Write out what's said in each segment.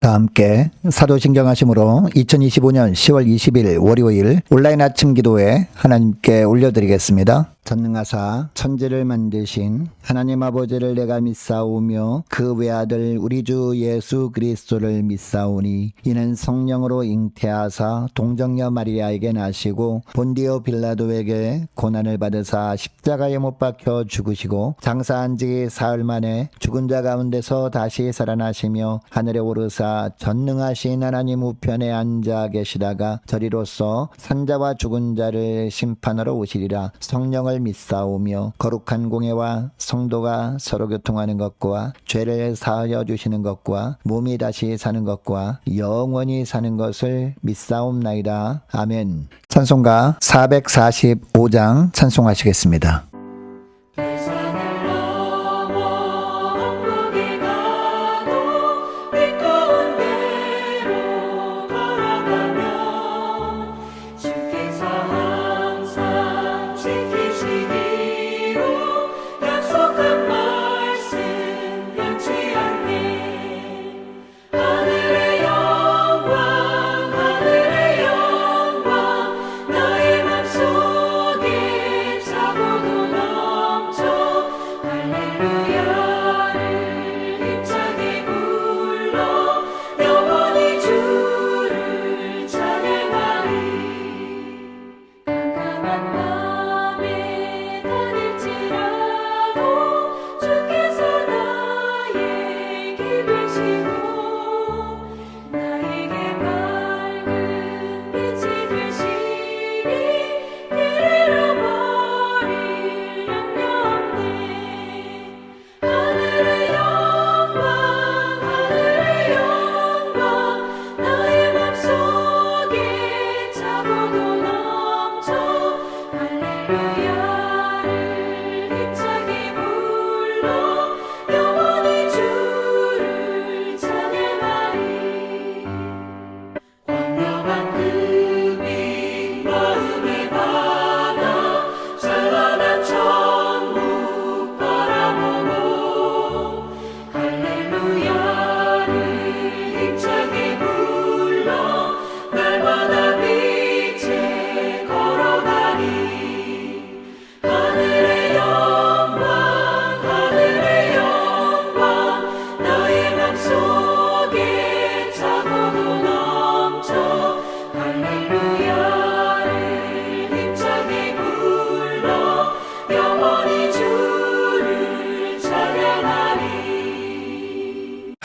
다 함께 사도신경 하심으로 2025년 10월 20일 월요일 온라인 아침 기도에 하나님께 올려드리겠습니다. 전능하사 천지를 만드신 하나님 아버지를 내가 믿사오며 그 외아들 우리 주 예수 그리스도를 믿사오니 이는 성령으로 잉태하사 동정녀 마리아에게 나시고 본디오 빌라도에게 고난을 받으사 십자가에 못 박혀 죽으시고 장사한 지 사흘 만에 죽은 자 가운데서 다시 살아나시며 하늘에 오르사 전능하신 하나님 우편에 앉아 계시다가 저리로서 산자와 죽은 자를 심판하러 오시리라. 성령을 믿사오며 거룩한 공예와 성도가 서로 교통하는 것과 죄를 사하여 주시는 것과 몸이 다시 사는 것과 영원히 사는 것을 믿사옵나이다. 아멘. 찬송가 445장 찬송하시겠습니다.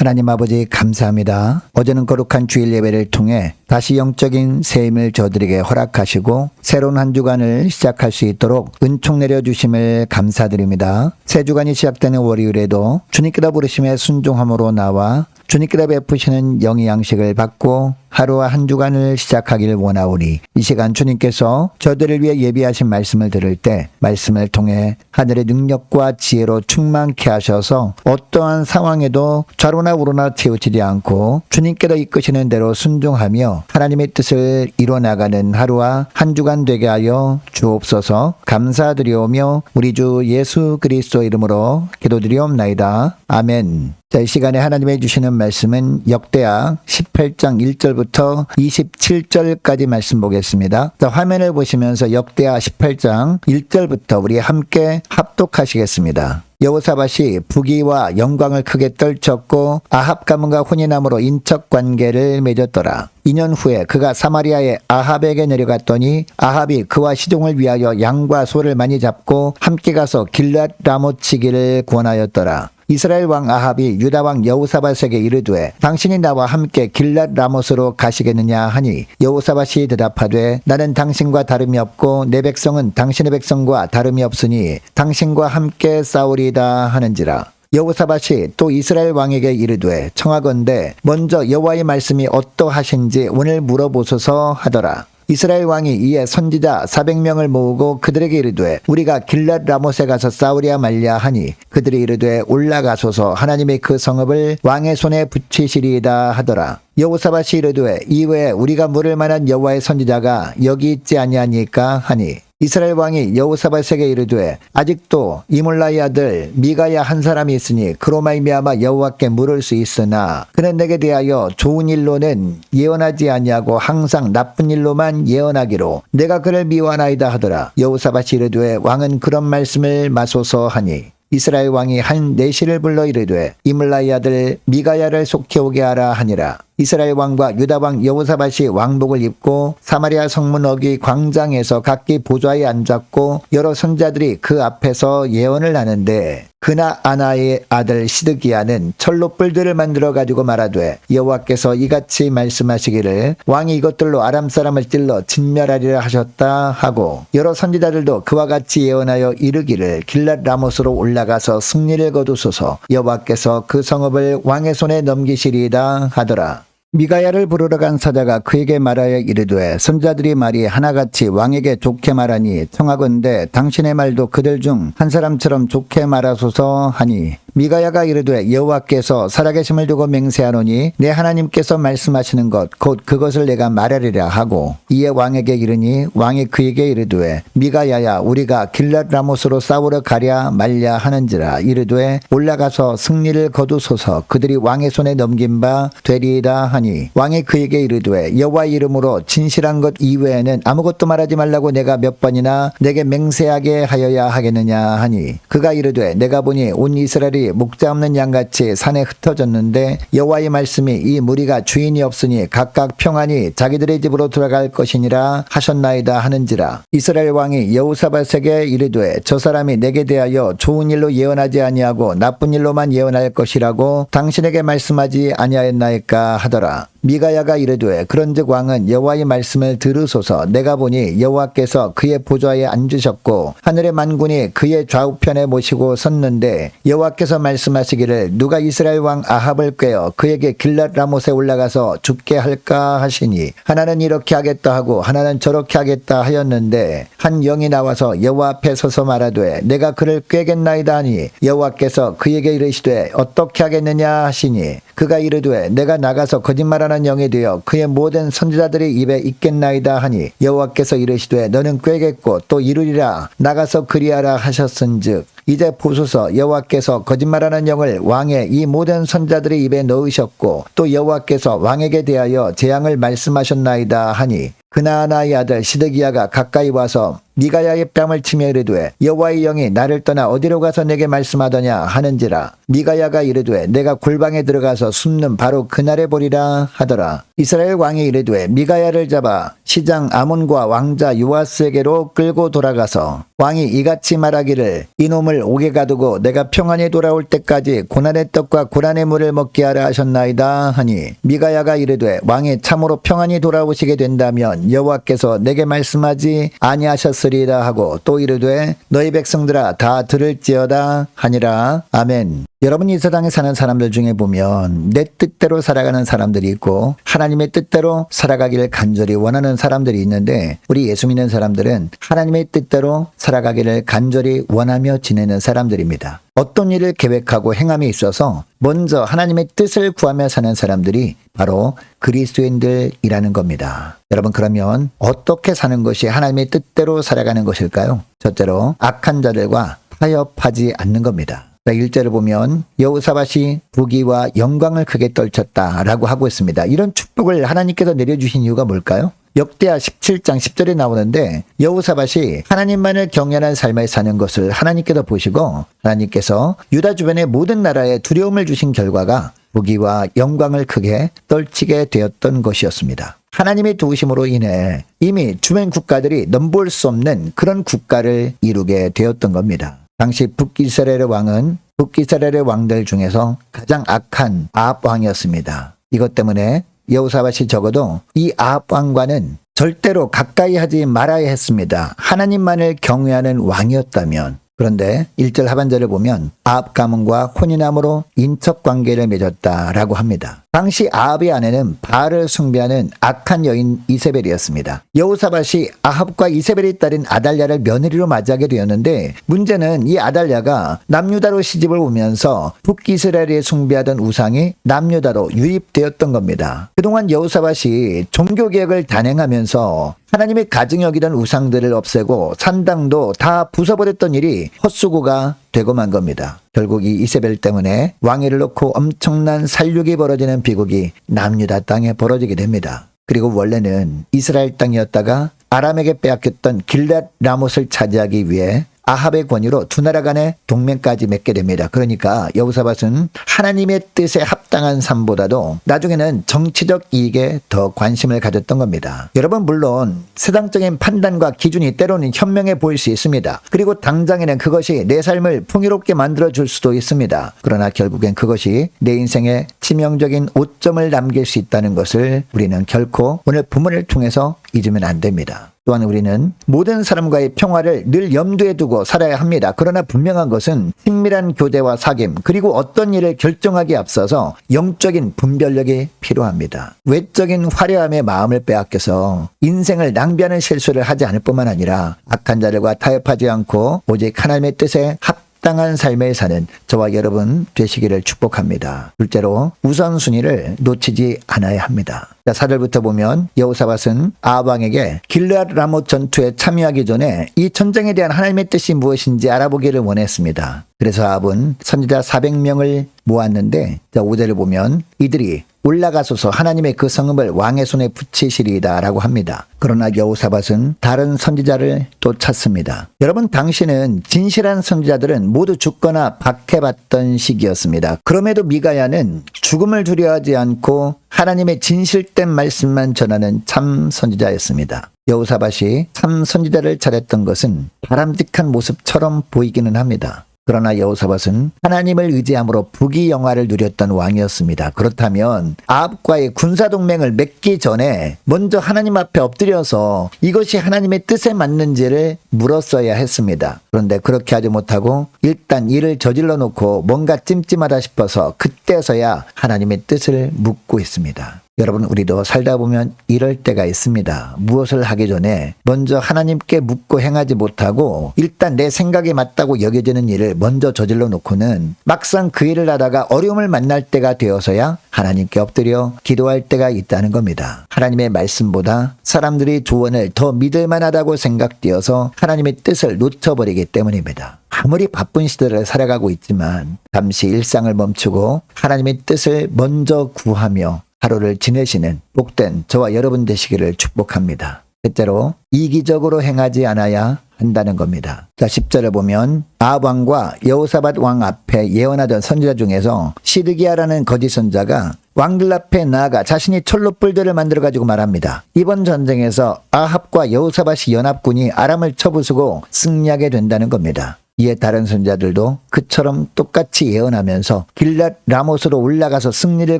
하나님 아버지 감사합니다. 어제는 거룩한 주일 예배를 통해 다시 영적인 새 힘을 저들에게 허락하시고 새로운 한 주간을 시작할 수 있도록 은총 내려주심을 감사드립니다. 새 주간이 시작되는 월요일에도 주님께로 부르심에 순종함으로 나와 주님께로 베푸시는 영의 양식을 받고 하루와 한 주간을 시작하길 원하오니 이 시간 주님께서 저들을 위해 예비하신 말씀을 들을 때 말씀을 통해 하늘의 능력과 지혜로 충만케 하셔서 어떠한 상황에도 좌로나 우로나 치우치지 않고 주님께로 이끄시는 대로 순종하며 하나님의 뜻을 이뤄나가는 하루와 한 주간 되게 하여 주옵소서. 감사드리오며 우리 주 예수 그리스도 이름으로 기도드리옵나이다. 아멘. 자, 이 시간에 하나님이 주시는 말씀은 역대하 18장 1절부터 27절까지 말씀 보겠습니다. 자, 화면을 보시면서 역대하 18장 1절부터 우리 함께 합독하시겠습니다. 여호사밧이 부귀와 영광을 크게 떨쳤고 아합 가문과 혼인함으로 인척 관계를 맺었더라. 2년 후에 그가 사마리아의 아합에게 내려갔더니 아합이 그와 시종을 위하여 양과 소를 많이 잡고 함께 가서 길랏 라모치기를 권하였더라. 이스라엘 왕 아합이 유다 왕 여호사밧에게 이르되 당신이 나와 함께 길랏 라못으로 가시겠느냐 하니 여호사밧이 대답하되 나는 당신과 다름이 없고 내 백성은 당신의 백성과 다름이 없으니 당신과 함께 싸우리이다 하는지라. 여호사밧이 또 이스라엘 왕에게 이르되 청하건대 먼저 여호와의 말씀이 어떠하신지 오늘 물어보소서 하더라. 이스라엘 왕이 이에 선지자 400명을 모으고 그들에게 이르되 우리가 길랏 라못에 가서 싸우랴 말랴 하니 그들이 이르되 올라가소서 하나님의 그 성읍을 왕의 손에 붙이시리이다 하더라. 여호사밧이 이르되 이외에 우리가 물을 만한 여호와의 선지자가 여기 있지 아니하니까 하니 이스라엘 왕이 여호사밧에게 이르되 아직도 이몰라의 아들 미가야 한 사람이 있으니 그로 말미암아 여호와께 물을 수 있으나 그는 내게 대하여 좋은 일로는 예언하지 아니하고 항상 나쁜 일로만 예언하기로 내가 그를 미워하나이다 하더라. 여호사밧이 이르되 왕은 그런 말씀을 마소서 하니 이스라엘 왕이 한 내시를 불러 이르되 이몰라의 아들 미가야를 속히 오게 하라 하니라. 이스라엘 왕과 유다 왕 여호사밧이 왕복을 입고 사마리아 성문 어귀 광장에서 각기 보좌에 앉았고 여러 선자들이 그 앞에서 예언을 하는데 그나아나의 아들 시드기야는 철로 뿔들을 만들어 가지고 말하되 여호와께서 이같이 말씀하시기를 왕이 이것들로 아람 사람을 찔러 진멸하리라 하셨다 하고 여러 선지자들도 그와 같이 예언하여 이르기를 길랏 라못으로 올라가서 승리를 거두소서 여호와께서 그 성읍을 왕의 손에 넘기시리이다 하더라. 미가야를 부르러 간 사자가 그에게 말하여 이르되 선자들이 말이 하나같이 왕에게 좋게 말하니 청하건대 당신의 말도 그들 중 한 사람처럼 좋게 말하소서 하니 미가야가 이르되 여호와께서 살아계심을 두고 맹세하노니 내 하나님께서 말씀하시는 것 곧 그것을 내가 말하리라 하고 이에 왕에게 이르니 왕이 그에게 이르되 미가야야 우리가 길랏 라못으로 싸우러 가랴 말랴 하는지라 이르되 올라가서 승리를 거두소서 그들이 왕의 손에 넘긴 바 되리이다 하니 왕이 그에게 이르되 여호와의 이름으로 진실한 것 이외에는 아무것도 말하지 말라고 내가 몇 번이나 내게 맹세하게 하여야 하겠느냐 하니 그가 이르되 내가 보니 온 이스라엘이 목자 없는 양같이 산에 흩어졌는데 여호와의 말씀이 이 무리가 주인이 없으니 각각 평안히 자기들의 집으로 돌아갈 것이니라 하셨나이다 하는지라. 이스라엘 왕이 여호사밧에게 이르되 저 사람이 내게 대하여 좋은 일로 예언하지 아니하고 나쁜 일로만 예언할 것이라고 당신에게 말씀하지 아니하였나이까 하더라. 미가야가 이르되 그런즉 왕은 여호와의 말씀을 들으소서 내가 보니 여호와께서 그의 보좌에 앉으셨고 하늘의 만군이 그의 좌우편에 모시고 섰는데 여호와께서 말씀하시기를 누가 이스라엘 왕 아합을 꾀어 그에게 길랏 라못에 올라가서 죽게 할까 하시니 하나는 이렇게 하겠다 하고 하나는 저렇게 하겠다 하였는데 한 영이 나와서 여호와 앞에 서서 말하되 내가 그를 꾀겠나이다 하니 여호와께서 그에게 이르시되 어떻게 하겠느냐 하시니 그가 이르되 내가 나가서 거짓말하는 영이 되어 그의 모든 선지자들의 입에 있겠나이다 하니 여호와께서 이르시되 너는 꾀겠고 또 이루리라 나가서 그리하라 하셨은즉 이제 보소서 여호와께서 거짓말하는 영을 왕의 이 모든 선지자들의 입에 넣으셨고 또 여호와께서 왕에게 대하여 재앙을 말씀하셨나이다 하니 그나아나의 아들 시드기야가 가까이 와서 미가야의 뺨을 치며 이르되 여호와의 영이 나를 떠나 어디로 가서 내게 말씀하더냐 하는지라. 미가야가 이르되 내가 골방에 들어가서 숨는 바로 그날에 보리라 하더라. 이스라엘 왕이 이르되 미가야를 잡아 시장 아몬과 왕자 요아스에게로 끌고 돌아가서 왕이 이같이 말하기를 이놈을 옥에 가두고 내가 평안히 돌아올 때까지 고난의 떡과 고난의 물을 먹게 하라 하셨나이다 하니 미가야가 이르되 왕이 참으로 평안히 돌아오시게 된다면 여호와께서 내게 말씀하지 아니하셨으리라 하고 또 이르되 너희 백성들아 다 들을지어다 하니라. 아멘. 여러분 이 세상에 사는 사람들 중에 보면 내 뜻대로 살아가는 사람들이 있고 하나님의 뜻대로 살아가기를 간절히 원하는 사람들이 있는데 우리 예수 믿는 사람들은 하나님의 뜻대로 살아가기를 간절히 원하며 지내는 사람들입니다. 어떤 일을 계획하고 행함에 있어서 먼저 하나님의 뜻을 구하며 사는 사람들이 바로 그리스도인들이라는 겁니다. 여러분 그러면 어떻게 사는 것이 하나님의 뜻대로 살아가는 것일까요? 첫째로 악한 자들과 타협하지 않는 겁니다. 1절을 보면 여호사밧이 부귀와 영광을 크게 떨쳤다라고 하고 있습니다. 이런 축복을 하나님께서 내려주신 이유가 뭘까요? 역대하 17장 10절에 나오는데 여호사밧이 하나님만을 경외하는 삶을 사는 것을 하나님께서 보시고 하나님께서 유다 주변의 모든 나라에 두려움을 주신 결과가 부귀와 영광을 크게 떨치게 되었던 것이었습니다. 하나님의 도우심으로 인해 이미 주변 국가들이 넘볼 수 없는 그런 국가를 이루게 되었던 겁니다. 당시 북이스라엘의 왕은 북이스라엘의 왕들 중에서 가장 악한 아합 왕이었습니다. 이것 때문에 여호사밧이 적어도 이 아합 왕과는 절대로 가까이 하지 말아야 했습니다. 하나님만을 경외하는 왕이었다면. 그런데 1절 하반절을 보면 아합 가문과 혼인함으로 인척 관계를 맺었다라고 합니다. 당시 아합의 아내는 바알을 숭배하는 악한 여인 이세벨이었습니다. 여호사밧이 아합과 이세벨이 딸인 아달랴를 며느리로 맞이하게 되었는데, 문제는 이 아달랴가 남유다로 시집을 오면서 북이스라엘에 숭배하던 우상이 남유다로 유입되었던 겁니다. 그동안 여호사밧이 종교개혁을 단행하면서 하나님의 가증 여기던 우상들을 없애고 산당도 다 부숴버렸던 일이 헛수고가 되고 만 겁니다. 결국 이 이세벨 때문에 왕위를 놓고 엄청난 살육이 벌어지는 비극이 남유다 땅에 벌어지게 됩니다. 그리고 원래는 이스라엘 땅이었다가 아람에게 빼앗겼던 길랏 라못을 차지하기 위해 아합의 권유로 두 나라 간의 동맹까지 맺게 됩니다. 그러니까 여호사밧은 하나님의 뜻에 합당한 삶보다도 나중에는 정치적 이익에 더 관심을 가졌던 겁니다. 여러분, 물론 세상적인 판단과 기준이 때로는 현명해 보일 수 있습니다. 그리고 당장에는 그것이 내 삶을 풍요롭게 만들어줄 수도 있습니다. 그러나 결국엔 그것이 내 인생에 치명적인 오점을 남길 수 있다는 것을 우리는 결코 오늘 본문을 통해서 잊으면 안 됩니다. 또한 우리는 모든 사람과의 평화를 늘 염두에 두고 살아야 합니다. 그러나 분명한 것은 친밀한 교제와 사귐, 그리고 어떤 일을 결정하기에 앞서서 영적인 분별력이 필요합니다. 외적인 화려함에 마음을 빼앗겨서 인생을 낭비하는 실수를 하지 않을 뿐만 아니라 악한 자들과 타협하지 않고 오직 하나님의 뜻에 합당한 삶을 사는 저와 여러분 되시기를 축복합니다. 둘째로, 우선순위를 놓치지 않아야 합니다. 자, 4절부터 보면 여호사밧은 아합 왕에게 길르앗 라못 전투에 참여하기 전에 이 전쟁에 대한 하나님의 뜻이 무엇인지 알아보기를 원했습니다. 그래서 아합은 선지자 400명을 모았는데, 자, 5절을 보면 이들이 올라가소서 하나님의 그 성읍을 왕의 손에 붙이시리이다 라고 합니다. 그러나 여호사밧은 다른 선지자를 또 찾습니다. 여러분, 당시는 진실한 선지자들은 모두 죽거나 박해받던 시기였습니다. 그럼에도 미가야는 죽음을 두려워하지 않고 하나님의 진실된 말씀만 전하는 참 선지자였습니다. 여호사밧이 참 선지자를 차렸던 것은 바람직한 모습처럼 보이기는 합니다. 그러나 여호사밧은 하나님을 의지함으로 부귀영화를 누렸던 왕이었습니다. 그렇다면 아합과의 군사동맹을 맺기 전에 먼저 하나님 앞에 엎드려서 이것이 하나님의 뜻에 맞는지를 물었어야 했습니다. 그런데 그렇게 하지 못하고 일단 일을 저질러 놓고 뭔가 찜찜하다 싶어서 그때서야 하나님의 뜻을 묻고 있습니다. 여러분, 우리도 살다 보면 이럴 때가 있습니다. 무엇을 하기 전에 먼저 하나님께 묻고 행하지 못하고 일단 내 생각에 맞다고 여겨지는 일을 먼저 저질러 놓고는 막상 그 일을 하다가 어려움을 만날 때가 되어서야 하나님께 엎드려 기도할 때가 있다는 겁니다. 하나님의 말씀보다 사람들이 조언을 더 믿을 만하다고 생각되어서 하나님의 뜻을 놓쳐버리기 때문입니다. 아무리 바쁜 시대를 살아가고 있지만 잠시 일상을 멈추고 하나님의 뜻을 먼저 구하며 하루를 지내시는 복된 저와 여러분 되시기를 축복합니다. 셋째로, 이기적으로 행하지 않아야 한다는 겁니다. 자, 10절을 보면 아합 왕과 여호사밧 왕 앞에 예언하던 선지자 중에서 시드기야라는 거짓 선자가 왕들 앞에 나아가 자신이 철로 뿔들을 만들어 가지고 말합니다. 이번 전쟁에서 아합과 여호사밧이 연합군이 아람을 쳐부수고 승리하게 된다는 겁니다. 이에 다른 선자들도 그처럼 똑같이 예언하면서 길랏 라못으로 올라가서 승리를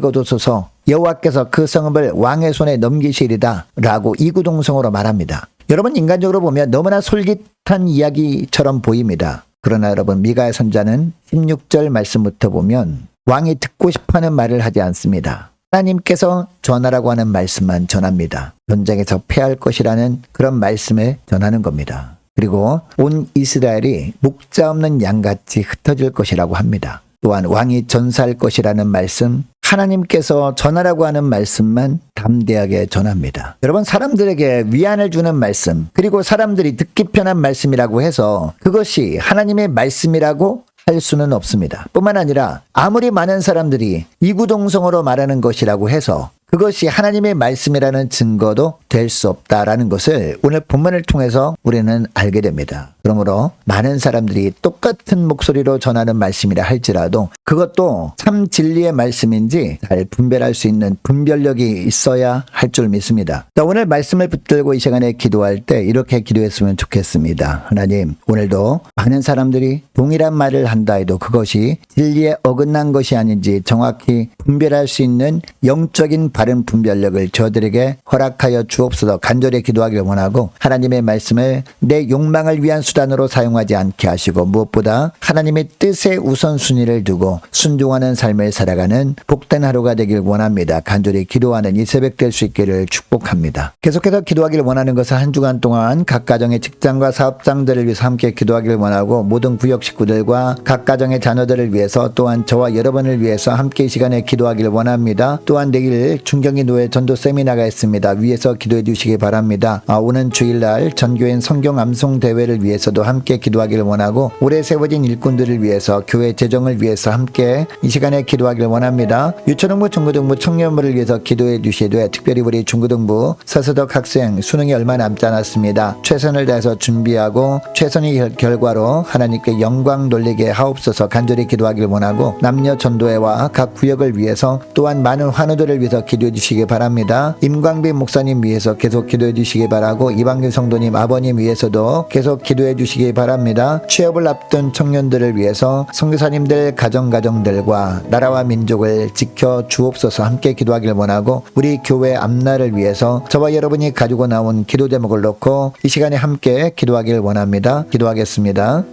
거두소서, 여호와께서 그 성읍을 왕의 손에 넘기시리다 라고 이구동성으로 말합니다. 여러분, 인간적으로 보면 너무나 솔깃한 이야기처럼 보입니다. 그러나 여러분, 미가야 선자는 16절 말씀부터 보면 왕이 듣고 싶어하는 말을 하지 않습니다. 하나님께서 전하라고 하는 말씀만 전합니다. 전쟁에서 패할 것이라는 그런 말씀을 전하는 겁니다. 그리고 온 이스라엘이 목자 없는 양같이 흩어질 것이라고 합니다. 또한 왕이 전사할 것이라는 말씀, 하나님께서 전하라고 하는 말씀만 담대하게 전합니다. 여러분, 사람들에게 위안을 주는 말씀, 그리고 사람들이 듣기 편한 말씀이라고 해서 그것이 하나님의 말씀이라고 할 수는 없습니다. 뿐만 아니라 아무리 많은 사람들이 이구동성으로 말하는 것이라고 해서 그것이 하나님의 말씀이라는 증거도 될 수 없다라는 것을 오늘 본문을 통해서 우리는 알게 됩니다. 그러므로 많은 사람들이 똑같은 목소리로 전하는 말씀이라 할지라도 그것도 참 진리의 말씀인지 잘 분별할 수 있는 분별력이 있어야 할 줄 믿습니다. 자, 오늘 말씀을 붙들고 이 시간에 기도할 때 이렇게 기도했으면 좋겠습니다. 하나님, 오늘도 많은 사람들이 동일한 말을 한다 해도 그것이 진리에 어긋난 것이 아닌지 정확히 분별할 수 있는 영적인 바른 분별력을 저들에게 허락하여 주옵소서. 주옵소서 간절히 기도하길 원하고, 하나님의 말씀을 내 욕망을 위한 수단으로 사용하지 않게 하시고, 무엇보다 하나님의 뜻에 우선순위를 두고 순종하는 삶을 살아가는 복된 하루가 되길 원합니다. 간절히 기도하는 이 새벽 될 수 있기를 축복합니다. 계속해서 기도하기를 원하는 것은 한 주간 동안 각 가정의 직장과 사업장들을 위해서 함께 기도하기를 원하고, 모든 구역 식구들과 각 가정의 자녀들을 위해서, 또한 저와 여러분을 위해서 함께 이 시간에 기도하기를 원합니다. 또한 내일 중경기 노예 전도 세미나가 있습니다. 위에서 기도해 주시기 바랍니다. 오는 주일날 전교인 성경 암송 대회를 위해서도 함께 기도하기를 원하고, 오래 세워진 일꾼들을 위해서, 교회 재정을 위해서 함께 이 시간에 기도하기를 원합니다. 유초등부 중고등부 청년부를 위해서 기도해 주시되, 특별히 우리 중고등부 서서덕 학생 수능이 얼마 남지 않았습니다. 최선을 다해서 준비하고 최선의 결과로 하나님께 영광 돌리게 하옵소서 간절히 기도하기를 원하고, 남녀 전도회와 각 구역을 위해서, 또한 많은 환우들을 위해서 기도해 주시기 바랍니다. 임광빈 목사님 위해서 계속 기도해 주시기 바라고, 이방균 성도님 아버님 위해서도 계속 기도해 주시기 바랍니다. 취업을 앞둔 청년들을 위해서 선교사님들 가정들과 나라와 민족을 지켜 주옵소서 함께 기도하기를 원하고, 우리 교회 앞날을 위해서 저와 여러분이 가지고 나온 기도 제목을 놓고 이 시간에 함께 기도하기를 원합니다. 기도하겠습니다.